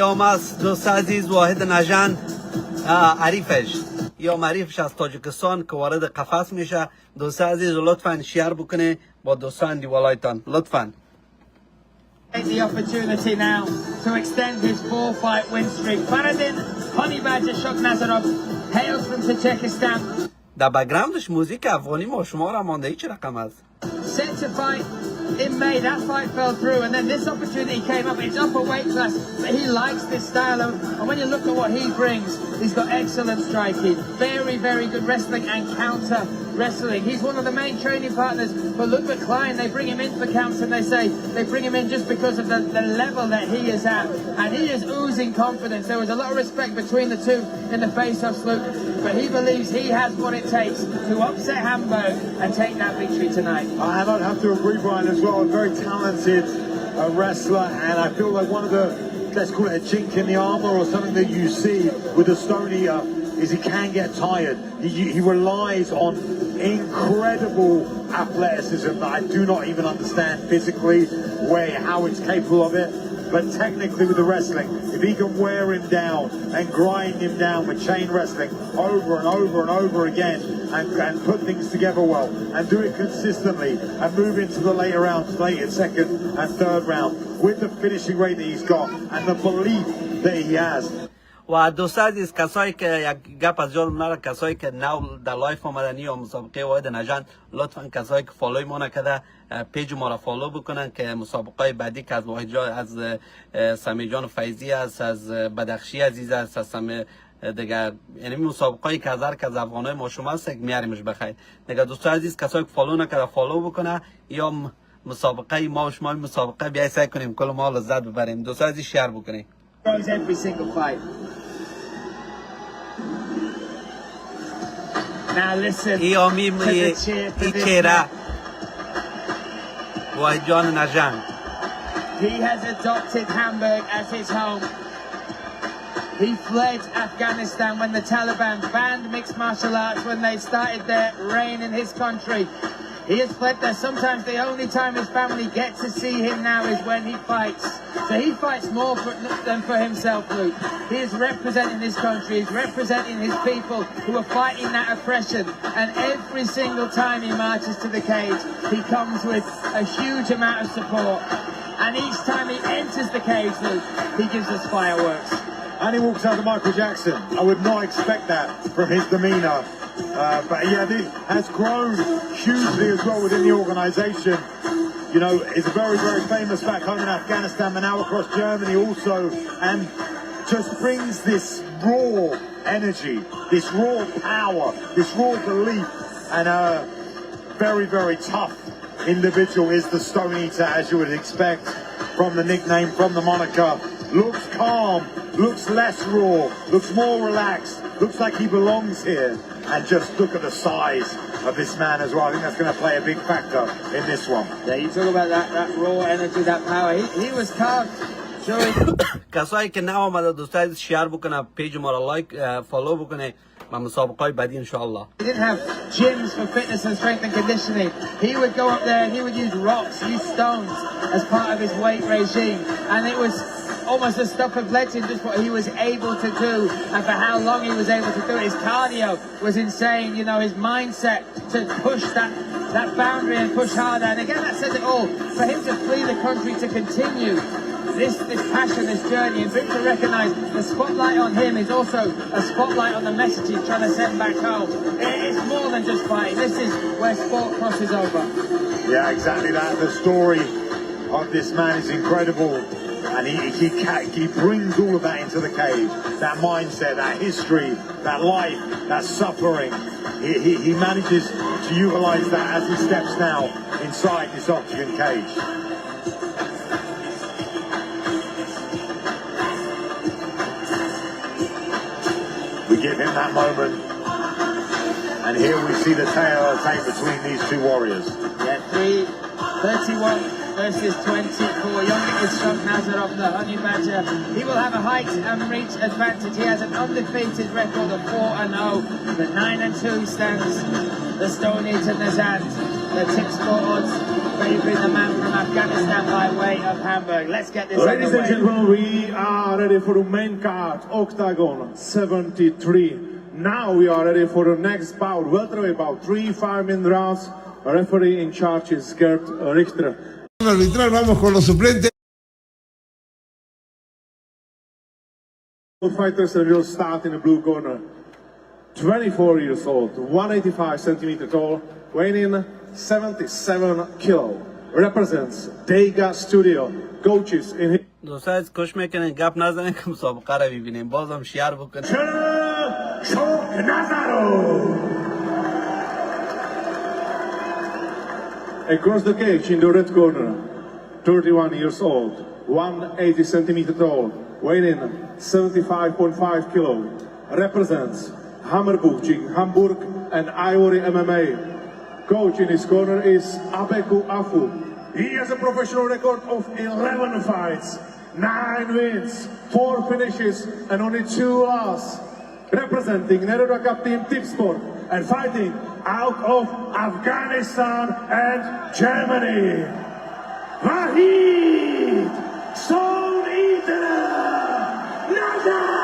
یا ماست دوست عزیز واحد نژند عریفش یا معریفش از تاجیکستان که وارد قفس میشه. دوست عزیز لطفا شیر بکنه با دوستان دیوالایتان لطفا. Take the opportunity now to extend his 4-fight win streak. Fariddin, honey badger shock Nظروف, hails from Tاجیکستان. در بک‌گراندش موزیک افغانی ما شما را مانده ای چه رقم است؟ Set to fight in May, that fight fell through, and then this opportunity came up. It's up a weight class, but he likes this style, and when you look at what he brings, he's got excellent striking, very, very good wrestling and counter wrestling. He's one of the main training partners for Ludwig Klein. They bring him in for counts, and they say they bring him in just because of the level that he is at, and he is oozing confidence. There was a lot of respect between the two in the face-offs, Luke, but he believes he has what it takes to upset Hamburg and take that victory tonight. And I'd have to agree, Brian, as well. A very talented wrestler, and I feel like one of the, let's call it a chink in the armor or something that you see with the Stone Eater is he can get tired. He relies on incredible athleticism that I do not even understand physically how it's capable of it. But technically with the wrestling, if he can wear him down and grind him down with chain wrestling over and over and over again and put things together well and do it consistently and move into the later rounds, later second and third round with the finishing rate that he's got and the belief that he has. و دوست عزیز کسایی که یک گپ از یادم نره، کسایی که نو در لایف آمدنی یا مسابقه واحد نژند لطفا کسایی که فالوی ما نکرده پیج ما را فالو بکنن که مسابقه بعدی که از واحد از سمی جان فیضی است، از بدخشی عزیز است، از سمی دیگر، یعنی مسابقه که از هر که از افغانای ما شما است میاریمش بخیر. دیگه دوست عزیز کسایی که فالو نکرده فالو بکنه یا مسابقه ما و شما مسابقه بیای سعی کنیم کل ما لذت ببریم. دوست عزیز شیر بکنید. Every single fight. Now listen to the cheer for this man. واحد جان نژند. He has adopted Hamburg as his home. He fled Afghanistan when the Taliban banned mixed martial arts when they started their reign in his country. He has fled there. Sometimes the only time his family get to see him now is when he fights. So he fights more than for himself, Luke. He is representing this country. He's representing his people who are fighting that oppression. And every single time he marches to the cage, he comes with a huge amount of support. And each time he enters the cage, Luke, he gives us fireworks. And he walks out to Michael Jackson. I would not expect that from his demeanor. But yeah, this has grown hugely as well within the organization. You know, it's very, very famous back home in Afghanistan, but now across Germany also, and just brings this raw energy, this raw power, this raw belief, and a very, very tough individual is the Stone Eater, as you would expect from the nickname, from the moniker. Looks calm, looks less raw, looks more relaxed, looks like he belongs here. And just look at the size of this man as well. I think that's going to play a big factor in this one. Yeah, you talk about that raw energy, that power. He was carved during... کسایی که نه آمده دوستان شیر بکنه، پیج ما را لایک فالو بکنه و مسابقه بعدی ان شاء الله. He didn't have gyms for fitness and strength and conditioning. He would go up there and he would use rocks, use stones as part of his weight regime, and it was almost a stuff of legend just what he was able to do and for how long he was able to do it. His cardio was insane, you know, his mindset to push that boundary and push harder, and again that says it all. For him to flee the country to continue this passion, this journey, and for him to recognise the spotlight on him is also a spotlight on the message he's trying to send back home. It's more than just fighting. This is where sport crosses over. Yeah, exactly that. The story of this man is incredible. And he brings all of that into the cage, that mindset, that history, that life, that suffering. He manages to utilize that as he steps now inside this octagon cage. We give him that moment, and here we see the tail between these two warriors. Yeah, 31 versus 24. Younger is Nazarov, the honey badger. He will have a height and reach advantage. He has an undefeated record of 4-0, but 9-2 stands the Stone Eater Nژند. The tips for odds favouring the man from Afghanistan by way of Hamburg. Let's get this Ladies and gentlemen, we are ready for the main card, Ooktagon 73. Now we are ready for the next bout, welterweight bout, 3 5-minute rounds. Referee in charge is Gert Richter. Arbitral, vamos con los suplentes. Fighters and will start in the blue corner. 24 years old, 185 centimeter tall, weighing in 77 kilo. Represents Dega Studio. Coaches in his... دوستان از کش میکنین گپ نزنین که مسابقه رو ببینیم بازم شیر بکنین Across the cage in the red corner, 31 years old, 180 centimeter tall, weighing in 75.5 kilo, represents Hامبورg and Ivory MMA. Coach in his corner is Abeku Afu. He has a professional record of 11 fights, 9 wins, 4 finishes, and only 2 losses. Representing Nederland team Tipsport and fighting out of Afghanistan and Germany. Wahid Stone Eater Nژند.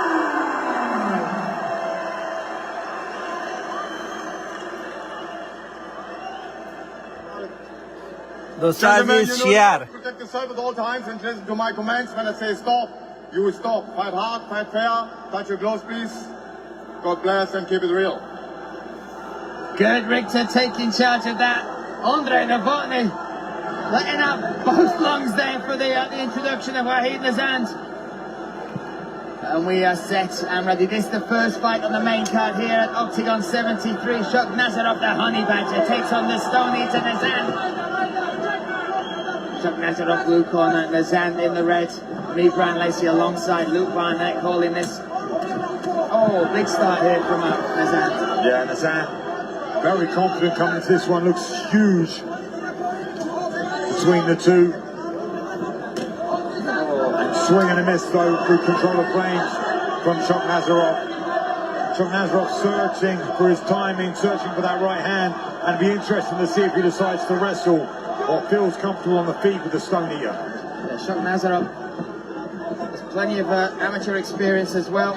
دوستان شیر Protect yourself at all times and listen to my commands. When I say stop, you will stop. Fight hard, fight fair. Touch your gloves, please. God bless and keep it real. Gerd Richter taking charge of that. Andre Novotny letting out both lungs there for the introduction of Wahid Nژند. And we are set and ready. This is the first fight on the main card here at Octagon 73. Nazarov, the honey badger, takes on the Stone Eater Nژend. Nazarov blue corner, Nژend in the red. Me, Brian Lacey alongside Luke Barnett calling this. Oh, big start here from Nژend. Yeah, Nژend, very confident coming into this one, looks huge between the two. And swing and a miss though through control of range from Nazarov. Nazarov searching for his timing, searching for that right hand, and it'd be interesting to see if he decides to wrestle or feels comfortable on the feet with the Stone Eater. Yeah, Nazarov has plenty of amateur experience as well.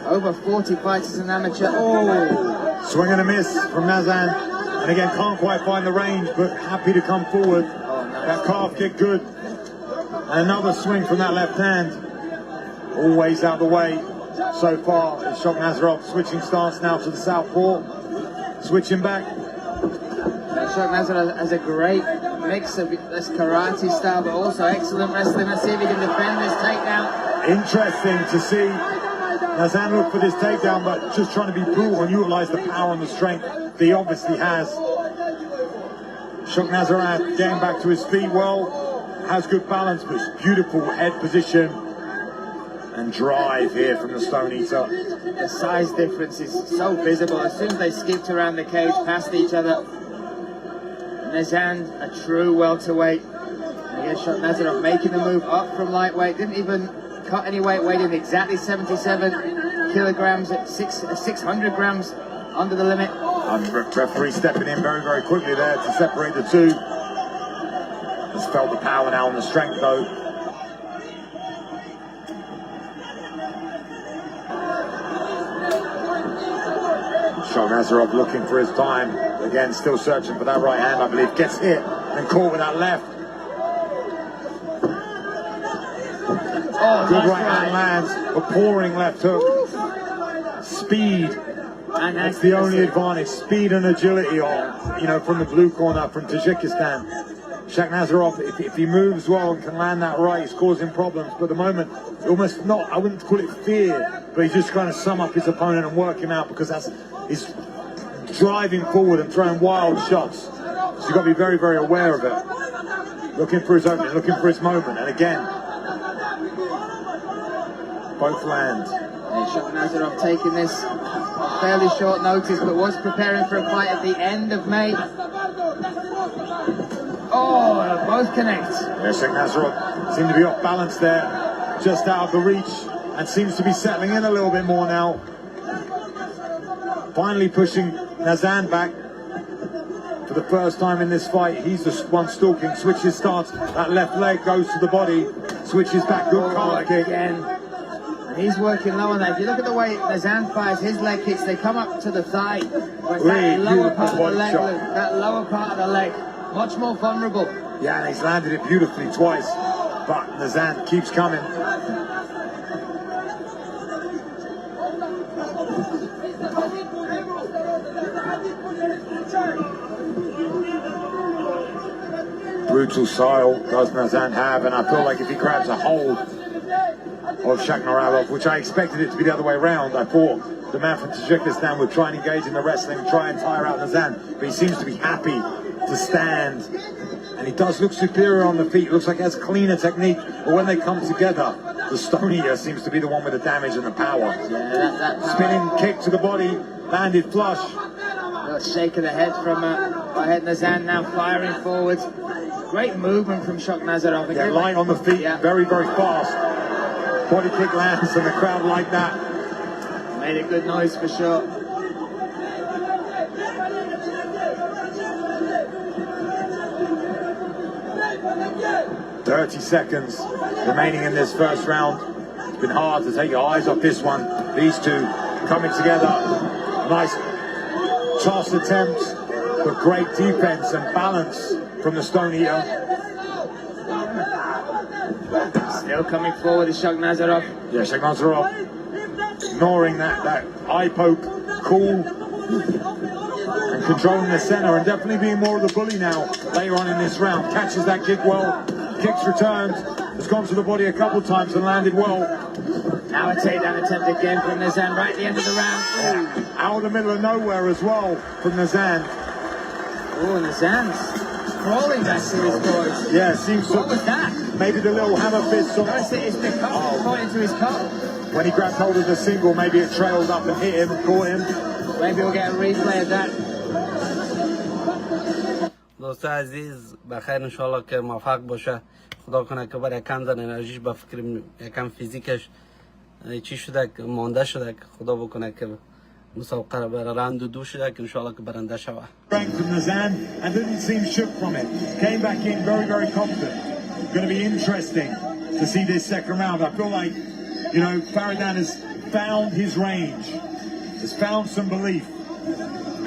Over 40 fights as an amateur. Oh! Swing and a miss from Nژend. And again, can't quite find the range, but happy to come forward. Oh, nice. That calf kick good. And another swing from that left hand. Always out of the way so far. It's Nazarov switching stance now to the southpaw. Switching back. Nazarov has a great mix of this karate style, but also excellent wrestling. Let's see if he can defend this takedown. Interesting to see Nژend look for this takedown, but just trying to be brutal and utilize the power and the strength that he obviously has. Nazarov getting back to his feet well, has good balance, but beautiful head position and drive here from the Stone Eater. The size difference is so visible. As soon as they skipped around the cage, past each other, Nژend, a true welterweight. And here's Nazarov making the move up from lightweight. Didn't even cut any weight, weighed in exactly 77 kilograms at 600 grams under the limit. And referee stepping in very, very quickly there to separate the two. Has felt the power now and the strength though. Nazarov looking for his time. Again, still searching for that right hand, I believe. Gets hit and caught with that left. Oh, good nice right hand lands, a pouring left hook. Speed. And that's the only advantage. Speed and agility are, from the blue corner from Taajikstan. Nazarov, if he moves well and can land that right, he's causing problems. But at the moment, almost not, I wouldn't call it fear, but he's just trying to sum up his opponent and work him out because he's driving forward and throwing wild shots. So you've got to be very, very aware of it. Looking for his opening, looking for his moment. And again, both land. Nazarov taking this fairly short notice, but was preparing for a fight at the end of May. Oh, both connect. Yeah, Nazarov seemed to be off balance there, just out of the reach, and seems to be settling in a little bit more now. Finally pushing Nژend back for the first time in this fight. He's the one stalking, switches stance, that left leg goes to the body, switches back, good card kick. Again. And he's working low on that. If you look at the way Nژend fires his leg kicks, they come up to the thigh. Whereas that lower part of the leg, that lower part of the leg, much more vulnerable. Yeah, and he's landed it beautifully twice, but Nژend keeps coming. Brutal style does Nژend have, and I feel like if he grabs a hold of Shakhnarazov, which I expected it to be the other way around, I thought the man from Tاجیکستان would try and engage in the wrestling, try and tire out Nژend, but he seems to be happy to stand, and he does look superior on the feet. Looks like he has cleaner technique, but when they come together, the stone eater seems to be the one with the damage and the power. Yeah, that power. Spinning kick to the body, landed flush. A shake of the head from Nژend, now firing forwards. Great movement from Shakhnarazov. Yeah, light on the feet, very, very fast. Body kick lands and the crowd like that. Made a good noise for sure. "30 seconds remaining in this first round. It's been hard to take your eyes off this one. These two coming together. Nice toss attempt, but great defense and balance from the stone eater. Still coming forward is Shakhnarazov. Yeah, Shakhnarazov ignoring that eye poke, cool, and controlling the center, and definitely being more of the bully now later on in this round. Catches that kick well, kicks returned, has gone to the body a couple times and landed well. Now a takedown attempt again from Nژend right at the end of the round. Yeah. Out of the middle of nowhere as well from Nژend. Oh, Nژend's crawling back to his boys. Yeah, seems What was that? maybe the little hammer fist on. Notice it's the cup pointing to his cup. When he grabbed hold of the single, maybe it trailed up and hit him, caught him. Maybe we'll get a replay of that. دوستان عزیز بخیر انشالله که موفق باشه. خدا کنه که برای کم زن انرژیش به فکر یکم فیزیکش چی شده که مانده شده که خدا بکنه که مسابقه برای راند دو شده که انشالله که برنده شوه. Strength from Nژend and didn't seem shook from it. Came back in very, very confident. Going to be interesting to see this second round. I feel like, you know, Faridan has found his range, has found some belief.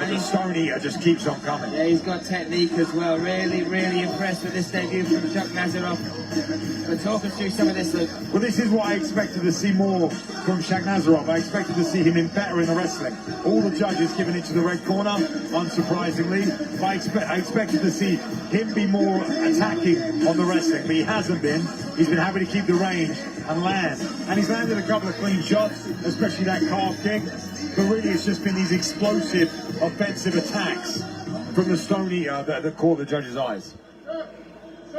And his stone eater just keeps on coming. Yeah, he's got technique as well. Really, really impressed with this debut from Shakhnarazov. But talk us through some of this, Luke. Well, this is what I expected to see more from Shakhnarazov. I expected to see him in better in the wrestling. All the judges giving it to the red corner, unsurprisingly. But I expected to see him be more attacking on the wrestling, but he hasn't been. He's been happy to keep the range and land. And he's landed a couple of clean shots, especially that calf kick. But really, it's just been these explosive, offensive attacks from the stone eater that caught the judges' eyes.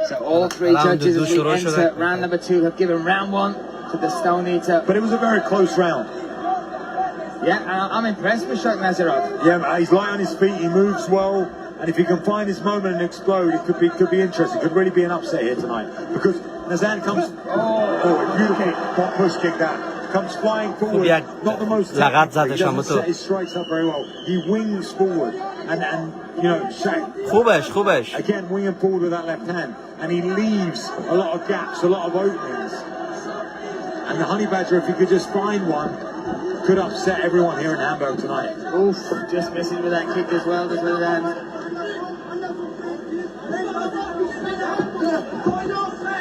So all three judges as we enter round number 2 have given round 1 to the stone eater. But it was a very close round. Yeah, and I'm impressed with Shakhnarazov. Yeah, he's light on his feet, he moves well, and if he can find his moment and explode, it could be interesting. It could really be an upset here tonight. Because Nژend comes, a beautiful push kick that. Comes flying forward, not the most technical, he doesn't set his strikes up very well. He wings forward, and you know, خوبش again winging forward with that left hand, and he leaves a lot of gaps, a lot of openings. And the honey badger, if he could just find one, could upset everyone here in Hamburg tonight. Oof, just missing with that kick as well, does Nژend.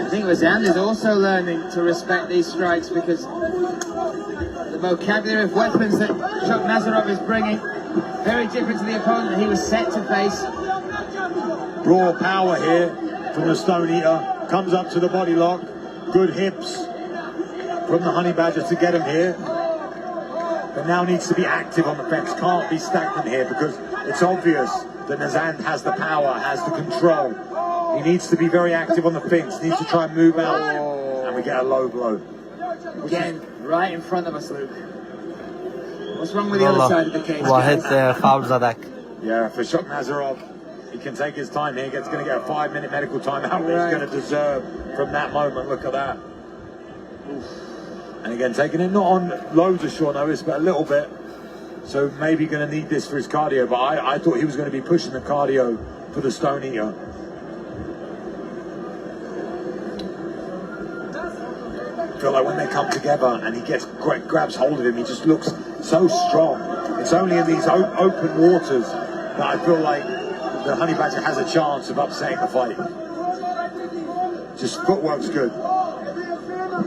I think Nژend is also learning to respect these strikes because the vocabulary of weapons that Shakhnarazov is bringing very different to the opponent that he was set to face. Raw power here from the stone eater, comes up to the body lock, good hips from the honey badger to get him here, but now needs to be active on the fence, can't be stagnant here because it's obvious that Nژend has the power, has the control. He needs to be very active on the fence, needs to try and move out, and we get a low blow. Again, right in front of us, Luke. What's wrong with the other side of the cage? واحد فاول زدک. Yeah, for Shakhnarazov, He can take his time here. He's going to get a 5-minute medical timeout. Right. He's going to deserve from that moment. Look at that. Oof. And again, taking it not on loads of short notice, but a little bit. So maybe going to need this for his cardio. But I thought he was going to be pushing the cardio for the Stone Eater. I feel like when they come together and he grabs hold of him, he just looks so strong. It's only in these open waters that I feel like the Honey Badger has a chance of upsetting the fight. Just footwork's good.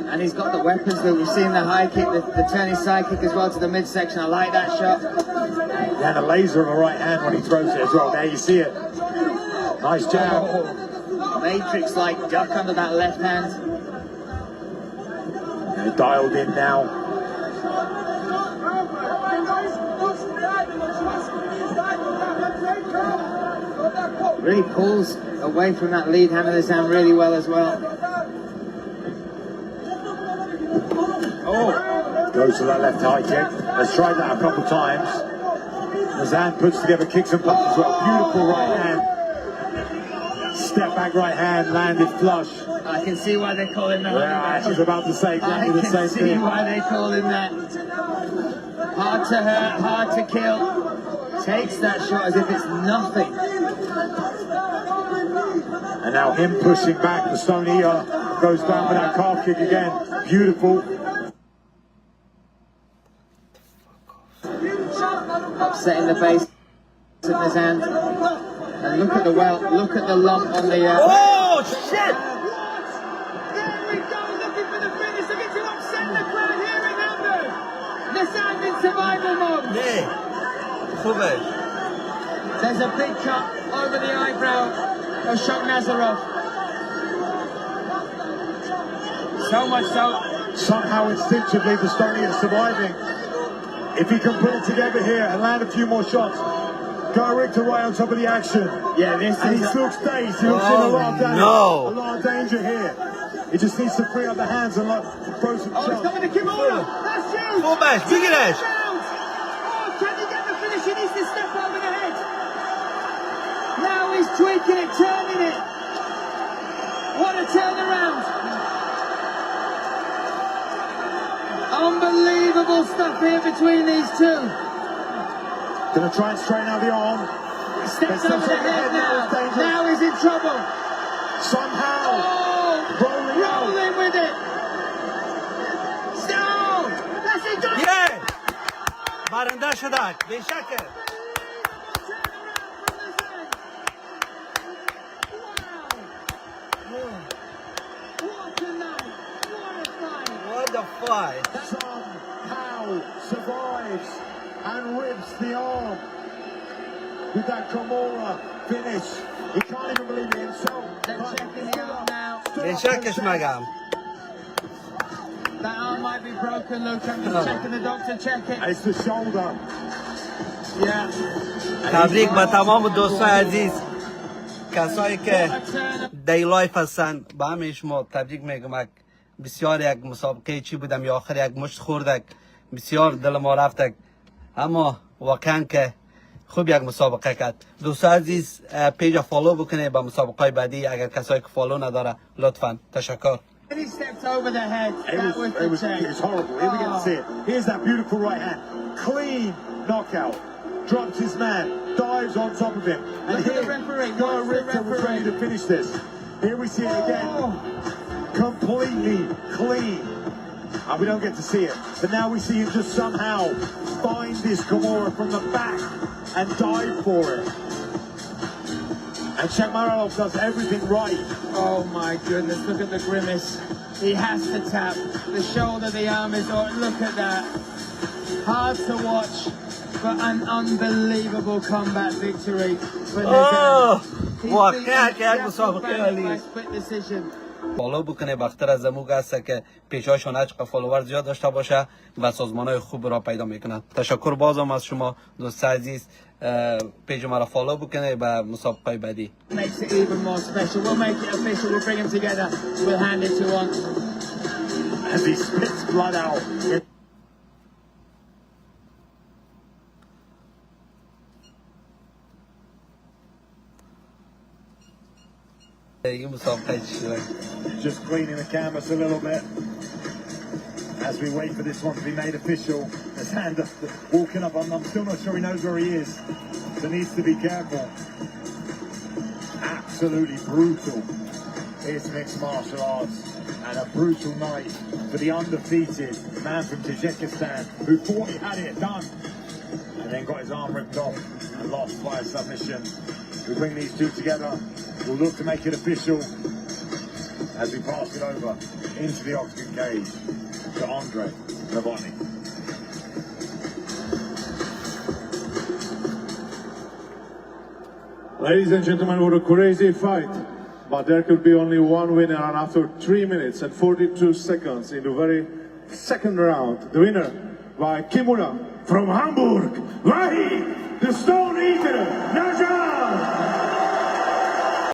And he's got the weapons that we've seen, the high kick, the turning side kick as well to the midsection. I like that shot. Yeah, the laser of a right hand when he throws it as well. There you see it. Nice jab. Oh, Matrix-like duck under that left hand. They're dialed in now. Really pulls away from that lead hand of his hand really well as well. Oh, goes to that left high kick. Has tried that a couple times. Nژend puts together kicks and punches as well. Beautiful right hand. Step back right hand, landed flush. I can see why they call him that. Yeah, I was about to say exactly the same thing. I can see why they call him that. Hard to hurt, hard to kill. Takes that shot as if it's nothing. And now him pushing back, the Stone Eater goes down with that calf kick again. Beautiful. Upsetting the base of Nژend. And look at the look at the lump on the. Oh shit! There we go, looking for the finish. Looking to upset the crowd here in Hamburg. Nژend in survival mode. Yeah. خوبه. There's a big cut over the eyebrow of Nظروف. So much so. Somehow instinctively the Stone Eater surviving. If he can put it together here and land a few more shots, Richter right on top of the action. Yeah, this and is he still stays. He looks in a lot of damage. No. A lot of danger here. He just needs to free up the hands and throw some shots. Oh, it's coming to Kimura. That's huge. خوبه. بگیرش. Oh, can he get the finish? He needs to step over the head. Now he's tweaking it, turning it. What a turnaround. Unbelievable stuff here between these two. Gonna try and straighten out the arm. He steps over the head now. Now he's in trouble. Somehow. Rolling with it. Still. That's it. Done. Yeah. برنده شدک. به شکل. What a fight. Somehow survives and rips the arm with that Kimura finish. He can't even believe it himself. They're checking the arm now. به شکش مگم. That arm might be broken, Luke. I'm just checking the doctor, check it. It's the shoulder. Yeah. تبریک به تمام دوستان عزیز کسایی که دی لایف هستن به همه شما تبریک میگم. بسیار یک مسابقه چی بودم یا آخر یک مشت خوردک بسیار دل ما رفتک اما واقعا که خوب یک مسابقه کرد. دوستان عزیز پیج فالو بکنه به مسابقه بعدی اگر کسایی که فالو نداره لطفا. تشکر. He stepped over the head. It was horrible. Here we get to see it. Here's that beautiful right hand. Clean knockout. Drops his man. Dives on top of him. And Look at the referee. Richter was ready to finish this. Here we see it again. Completely clean. And we don't get to see it. But now we see him just somehow find this Kimura from the back and dive for it. And Shekmarilov does everything right. Oh my goodness, look at the grimace. He has to tap. The shoulder, the arm is on. Look at that. Hard to watch, but an unbelievable combat victory for Nژend. واقعا که یک مسابقه عالی. Split decision. فالو بکنه بختر از زموگ هست که پیجاشون هر چقدر فالوور زیاد داشته باشه و سازمان های خوب را پیدا میکنن. تشکر بازم از شما دوست عزیز. پیج ما را فالو بکنه به مسابقه بعدی. Makes it even more special. We'll make it official. We'll bring them together. We'll hand it to one. As he spits blood out. این مسابقه شد. Just cleaning the canvas a little bit as we wait for this one to be made official. His hand up, walking up. I'm still not sure he knows where he is, so needs to be careful. Absolutely brutal. It's mixed martial arts and a brutal night for the undefeated man from Taajikstan who thought he had it done and then got his arm ripped off and lost by a submission. We bring these two together. We'll look to make it official as we pass it over into the octagon cage to Andre Novotny. Ladies and gentlemen, what a crazy fight. But there could be only one winner, and after 3 minutes and 42 seconds in the very second round, the winner by Kimura from Hamburg, Wahi, the Stone Eater, Nژند.